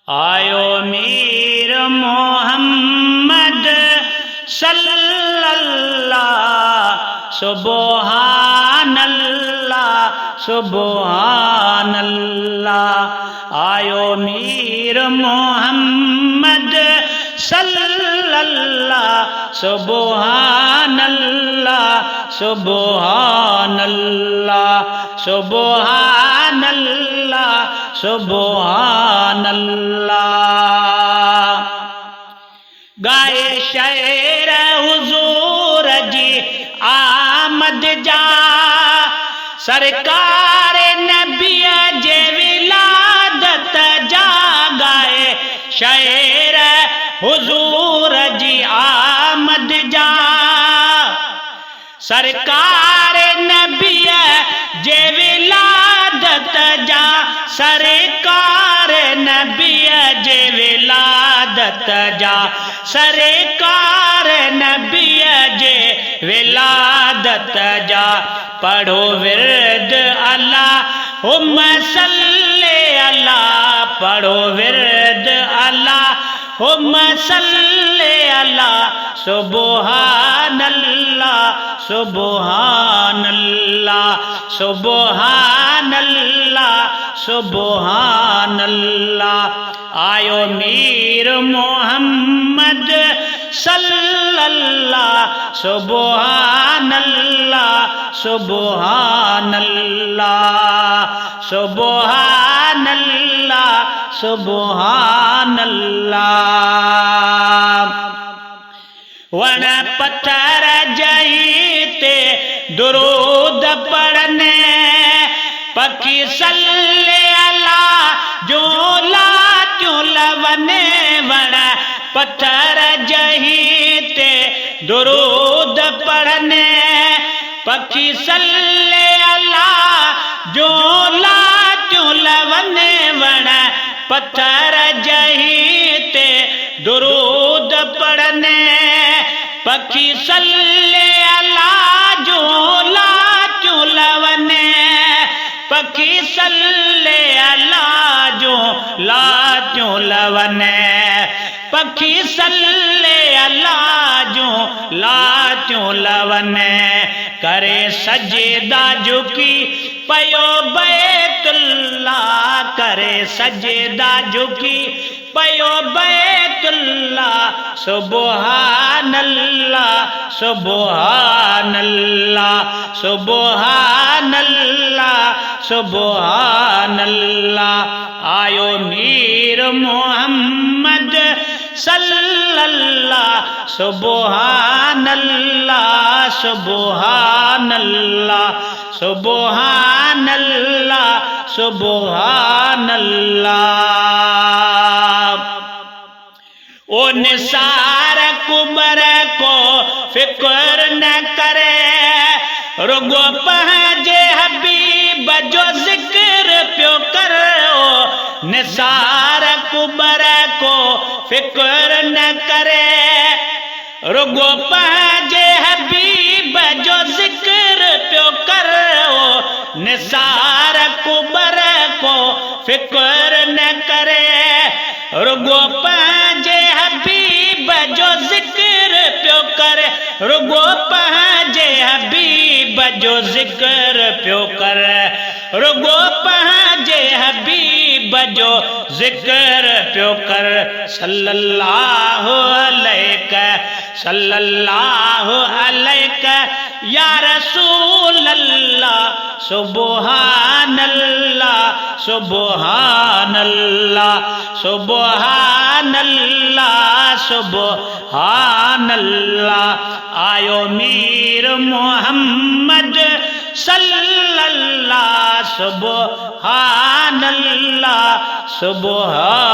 आयो मीर मोहम्मद सल्लल्लाह सुबहानल्लाह सुबहानल्लाह। आयो मीर मोहम्मद सल्लल्लाह सुबहानल्लाह सुबहानल्लाह सुबहानल्लाह सुबहानल्लाह। गाए शेर हुजूर जी आमद जा, सरकार नबी जे विलादत जा। गाए शेर हुजूर जी आमद जा, सरकार नबी जे विलादत जा। सरकार नबी जे विलादत जा, सरकार नबी जे विलादत जा। पढ़ो विरद अल्लाहुम्मा सल्ले अला, पढ़ो विरद अल्लाहुम्मा सल्ले अला। सुबहानल्लाह सुबहानल्लाह सुबहानल्लाह सुबहानल्लाह। आयो मीर मोहम्मद सल्लल्लाह सुबहानल्लाह सुबहानल्लाह सुबहानल्लाह सुबहानल्लाह। वन पत्थर जईते दुरूद पढ़ने, पकी सल्ले अला जो ला लवने। वन पत्थर जहीते दुरूद पढ़ने, पकी सल्ले अला जो ला लवने। वन पत्थर जहीते दुरूद पढ़ने, पकी सल्ले अला जो ला लवने। पकी सल्ले अला जो ला लवने, पकी सल्ले अला जो ला लवने। करे सजदा झुकी पयो बैतुल्लाह, करे सजदा झुकी पयो बैतुल्लाह। सुबहानल्लाह सुबहानल्लाह सुबहानल्लाह सुबहानल्लाह। आयो मीर मोहम्मद सल्लल्लाह सुबहानल्लाह सुबहानल्लाह सुबहानल्लाह सुबहानल्लाह। ओ निसार कुबर को फिक्र न करे, रुगो पहजे हबीब जो जिक्र प्यो करो। निसार कुबर को फिक्र न करे, रुगो पहजे हबीब जो जिक्र प्यो करो। निसार कुबर को फिक्र न करे, रुगो पहजे हबीब जो जिक्र प्यो करे। रुगो पहजे हबीब जो जिक्र प्यो करे, रुगो पहजे हबीब जो जिक्र प्यो कर। सल्लल्लाहु अलैका सल्लल्लाहु अलैका या रसूल अल्लाह। सुबहानल्लाह सुबहानल्लाह सुबहानल्लाह सुबहानल्लाह। आयो मीर मोहम्मद सल्लल्लाह सुबहानल्लाह सुबहानल्लाह।